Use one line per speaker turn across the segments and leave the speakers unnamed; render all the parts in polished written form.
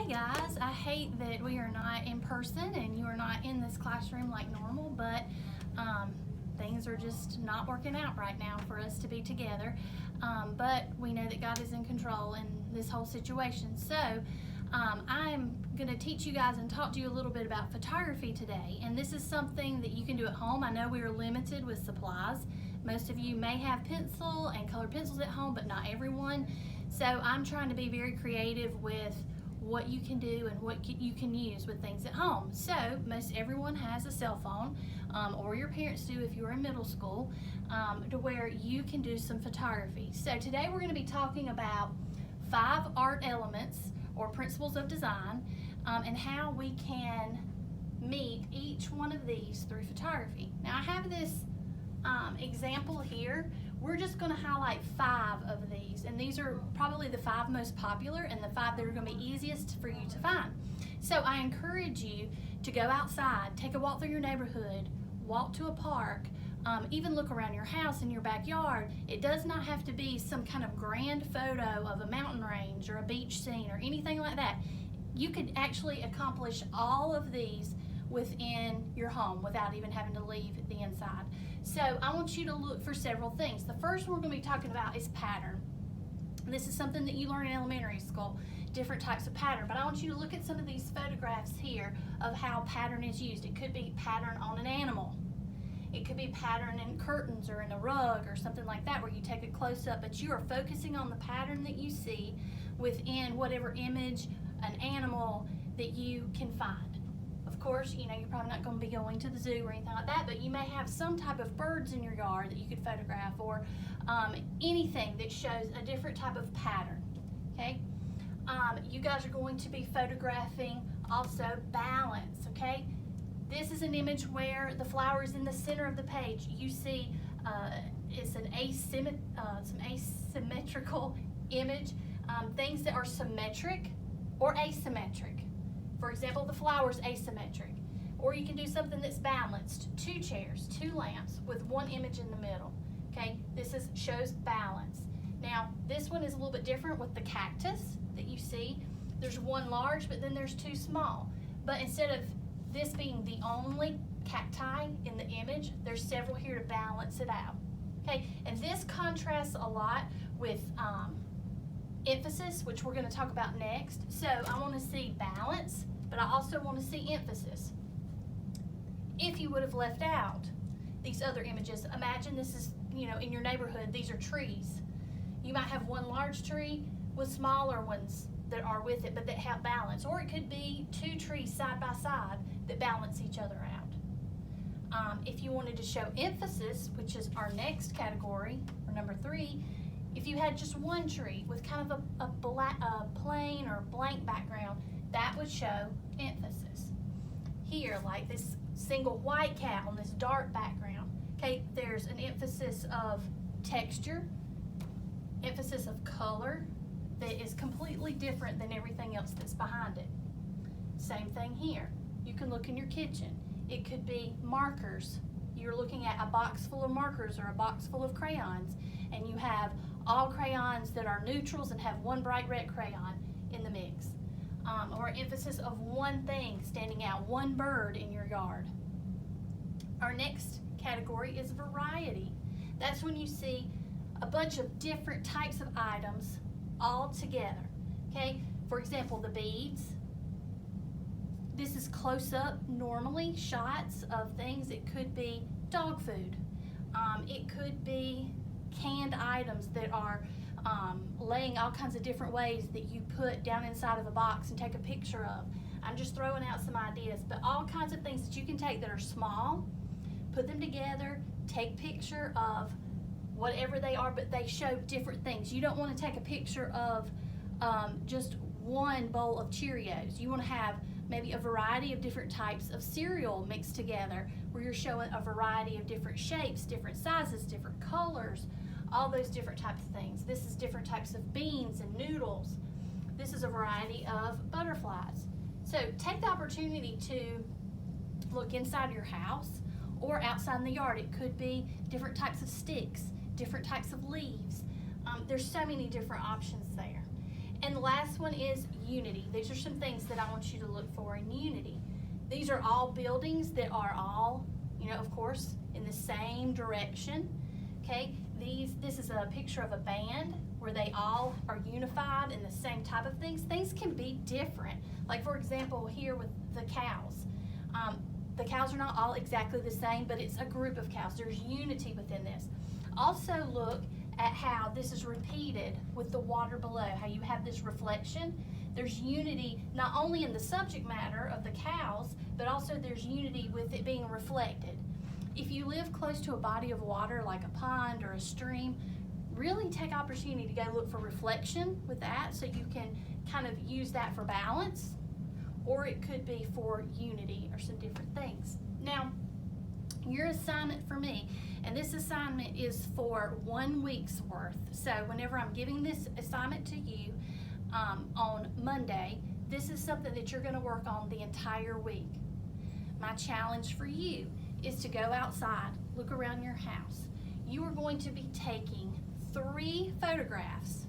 Hey guys, I hate that we are not in person and you are not in this classroom like normal, but things are just not working out right now for us to be together. But we know that God is in control in this whole situation. So I'm going to teach you guys and talk to you a little bit about photography today. And this is something that you can do at home. I know we are limited with supplies. Most of you may have pencil and colored pencils at home, but not everyone. So I'm trying to be very creative with what you can do and what you can use with things at home. So most everyone has a cell phone, or your parents do if you're in middle school, to where you can do some photography. So today we're going to be talking about 5 art elements or principles of design, and how we can meet each one of these through photography. Now I have this example here. We're just going to highlight 5 of these, and these are probably the 5 most popular and the 5 that are going to be easiest for you to find. So I encourage you to go outside, take a walk through your neighborhood, walk to a park, even look around your house in your backyard. It does not have to be some kind of grand photo of a mountain range or a beach scene or anything like that. You could actually accomplish all of these within your home without even having to leave the inside. So I want you to look for several things. The first one we're going to be talking about is pattern. This is something that you learn in elementary school, different types of pattern. But I want you to look at some of these photographs here of how pattern is used. It could be pattern on an animal. It could be pattern in curtains or in a rug or something like that, where you take a close-up, but you are focusing on the pattern that you see within whatever image, an animal that you can find. Of course, you know, you're probably not going to be going to the zoo or anything like that, but you may have some type of birds in your yard that you could photograph, or anything that shows a different type of pattern, okay? You guys are going to be photographing also balance, okay? This is an image where the flower is in the center of the page. You see it's some asymmetrical image, things that are symmetric or asymmetric. For example, the flower is asymmetric. Or you can do something that's balanced. 2 chairs, 2 lamps with 1 image in the middle. Okay, this shows balance. Now, this one is a little bit different with the cactus that you see. There's 1 large, but then there's 2 small. But instead of this being the only cacti in the image, there's several here to balance it out. Okay, and this contrasts a lot with emphasis, which we're going to talk about next. So I want to see balance, but I also want to see emphasis. If you would have left out these other images, imagine this is, you know, in your neighborhood, these are trees. You might have 1 large tree with smaller ones that are with it, but that have balance. Or it could be 2 trees side by side that balance each other out. If you wanted to show emphasis, which is our next category, or number 3, if you had just 1 tree with kind of a plain or blank background, that would show emphasis. Here, like this single white cat on this dark background, okay, there's an emphasis of texture, emphasis of color that is completely different than everything else that's behind it. Same thing here. You can look in your kitchen. It could be markers. You're looking at a box full of markers or a box full of crayons, and you have all crayons that are neutrals and have 1 bright red crayon in the mix. Or emphasis of 1 thing standing out, 1 bird in your yard. Our next category is variety. That's when you see a bunch of different types of items all together. Okay, for example, the beads. This is close-up, normally, shots of things. It could be dog food. It could be canned items that are laying all kinds of different ways that you put down inside of a box and take a picture of. I'm just throwing out some ideas, but all kinds of things that you can take that are small, put them together, take picture of whatever they are, but they show different things. You don't want to take a picture of just 1 bowl of Cheerios. You want to have maybe a variety of different types of cereal mixed together, where you're showing a variety of different shapes, different sizes, different colors, all those different types of things. This is different types of beans and noodles. This is a variety of butterflies. So take the opportunity to look inside your house or outside in the yard. It could be different types of sticks, different types of leaves. There's so many different options there. And the last one is unity. These are some things that I want you to look for in unity. These are all buildings that are all, of course, in the same direction. Okay, this is a picture of a band where they all are unified in the same type of things. Things can be different. Like, for example, here with the cows. The cows are not all exactly the same, but it's a group of cows. There's unity within this. Also look at how this is repeated with the water below, how you have this reflection. There's unity not only in the subject matter of the cows, but also there's unity with it being reflected. If you live close to a body of water like a pond or a stream, really take opportunity to go look for reflection with that so you can kind of use that for balance, or it could be for unity or some different things. Now, your assignment for me, and this assignment is for 1 week's worth. So whenever I'm giving this assignment to you on Monday, this is something that you're going to work on the entire week. My challenge for you is to go outside, look around your house. You are going to be taking 3 photographs.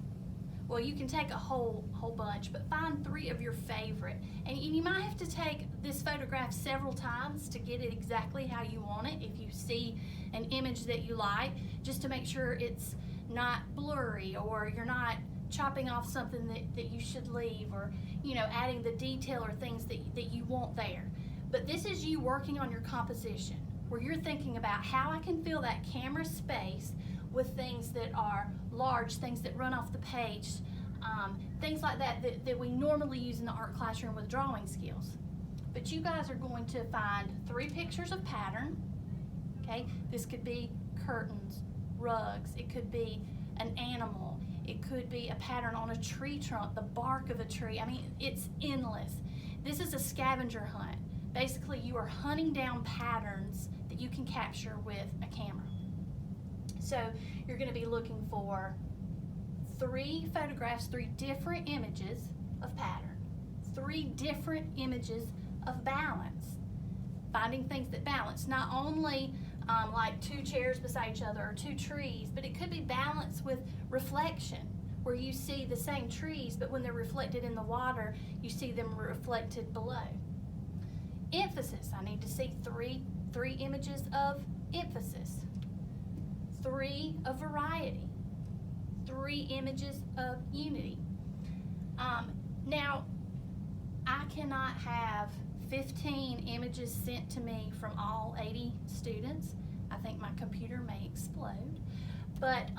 Well, you can take a whole bunch, but find 3 of your favorite. And you might have to take this photograph several times to get it exactly how you want it. If you see an image that you like, just to make sure it's not blurry, or you're not chopping off something that you should leave, or adding the detail or things that you want there. But this is you working on your composition, where you're thinking about how I can fill that camera space with things that are large, things that run off the page, things like that we normally use in the art classroom with drawing skills. But you guys are going to find 3 pictures of pattern. Okay, this could be curtains, rugs, it could be an animal, it could be a pattern on a tree trunk, the bark of a tree. I mean, it's endless. This is a scavenger hunt. Basically, you are hunting down patterns that you can capture with a camera. So you're going to be looking for 3 photographs, 3 different images of pattern, 3 different images of balance, finding things that balance, not only like 2 chairs beside each other or 2 trees, but it could be balance with reflection, where you see the same trees, but when they're reflected in the water, you see them reflected below. Emphasis, I need to see three images of emphasis, 3 of variety, 3 images of unity. Now, I cannot have 15 images sent to me from all 80 students. I think my computer may explode. But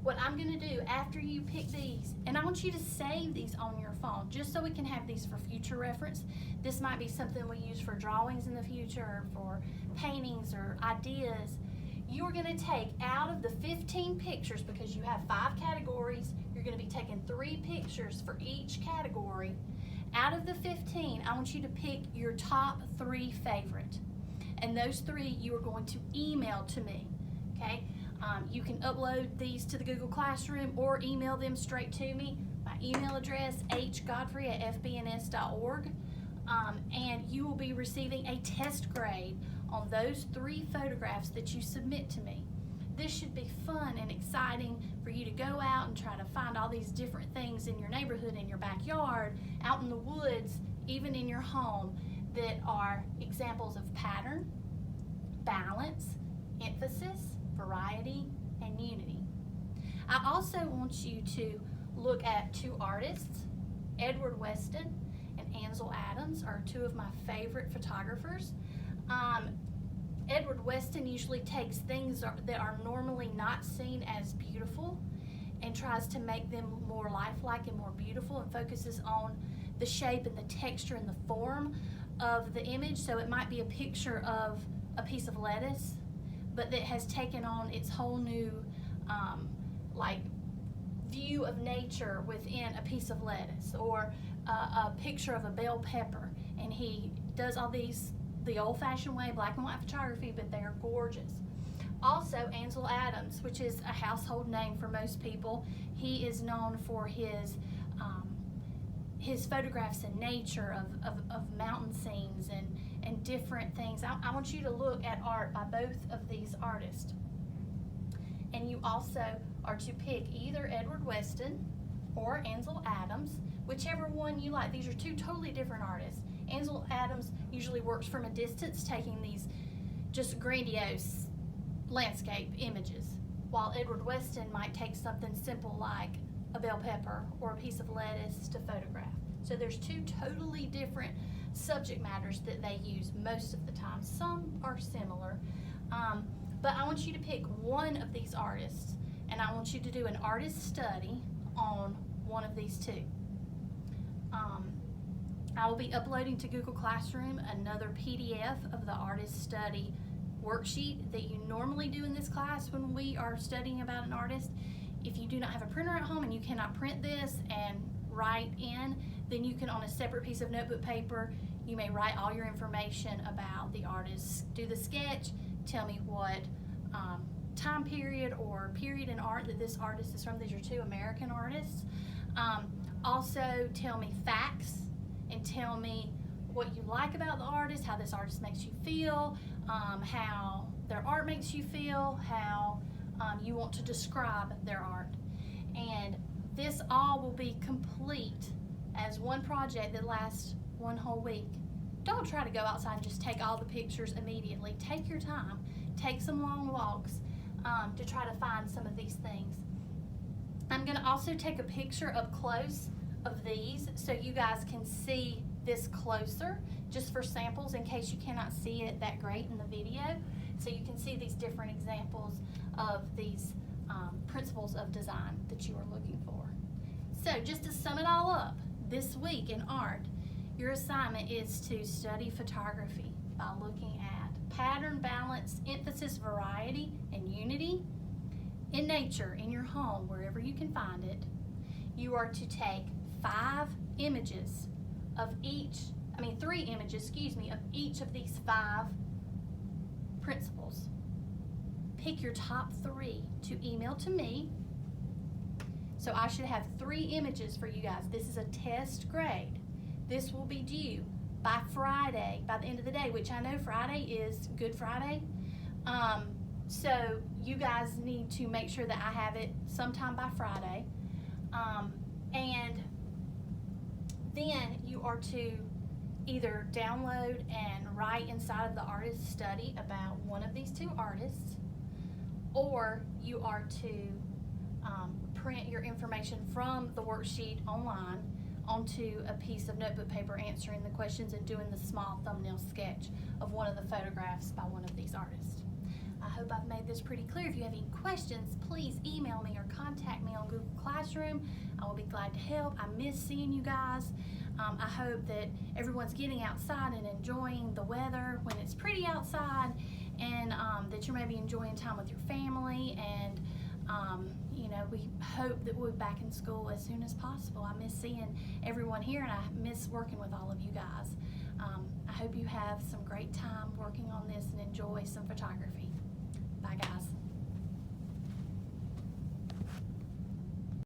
what I'm going to do after you pick these, and I want you to save these on your phone just so we can have these for future reference. This might be something we use for drawings in the future, or for paintings or ideas. You are going to take out of the 15 pictures, because you have 5 categories, you're going to be taking 3 pictures for each category. Out of the 15, I want you to pick your top 3 favorite. And those 3 you are going to email to me, okay? You can upload these to the Google Classroom or email them straight to me. My email address, hgodfrey@fbns.org. And you will be receiving a test grade on those 3 photographs that you submit to me. This should be fun and exciting for you to go out and try to find all these different things in your neighborhood, in your backyard, out in the woods, even in your home, that are examples of pattern, balance, emphasis, variety, and unity. I also want you to look at 2 artists. Edward Weston and Ansel Adams are 2 of my favorite photographers. Edward Weston usually takes things that are normally not seen as beautiful and tries to make them more lifelike and more beautiful, and focuses on the shape and the texture and the form of the image. So it might be a picture of a piece of lettuce, but that has taken on its whole new view of nature within a piece of lettuce, or a picture of a bell pepper, and he does all these the old-fashioned way, black and white photography, but they are gorgeous. Also, Ansel Adams, which is a household name for most people, he is known for his photographs in nature of mountain scenes and different things. I want you to look at art by both of these artists. And you also are to pick either Edward Weston or Ansel Adams, whichever one you like. These are two totally different artists. Ansel Adams usually works from a distance, taking these just grandiose landscape images, while Edward Weston might take something simple like a bell pepper or a piece of lettuce to photograph. So there's two totally different subject matters that they use most of the time. Some are similar, but I want you to pick one of these artists, and I want you to do an artist study on one of these two. I will be uploading to Google Classroom another PDF of the artist study worksheet that you normally do in this class when we are studying about an artist. If you do not have a printer at home and you cannot print this and write in, then you can, on a separate piece of notebook paper, you may write all your information about the artist. Do the sketch, tell me what time period or period in art that this artist is from. These are two American artists. Also tell me facts and tell me what you like about the artist, how this artist makes you feel, how their art makes you feel, how you want to describe their art. And this all will be complete as one project that lasts one whole week. Don't try to go outside and just take all the pictures immediately. Take your time. Take some long walks to try to find some of these things. I'm going to also take a picture up close of these so you guys can see this closer, just for samples in case you cannot see it that great in the video. So you can see these different examples of these principles of design that you are looking for. So just to sum it all up, this week in art, your assignment is to study photography by looking at pattern, balance, emphasis, variety, and unity. In nature, in your home, wherever you can find it, you are to take 5 images of each, 3 images, of each of these 5 principles. Pick your top 3 to email to me. So I should have 3 images for you guys. This is a test grade. This will be due by Friday, by the end of the day, which I know Friday is Good Friday. So you guys need to make sure that I have it sometime by Friday. And then you are to either download and write inside of the artist study about one of these 2 artists, or you are to print your information from the worksheet online onto a piece of notebook paper, answering the questions and doing the small thumbnail sketch of one of the photographs by one of these artists. I hope I've made this pretty clear. If you have any questions, please email me or contact me on Google Classroom. I will be glad to help. I miss seeing you guys. I hope that everyone's getting outside and enjoying the weather when it's pretty outside, and that you're maybe enjoying time with your family, and we hope that we'll be back in school as soon as possible. I miss seeing everyone here, and I miss working with all of you guys. I hope you have some great time working on this and enjoy some photography. Bye, guys.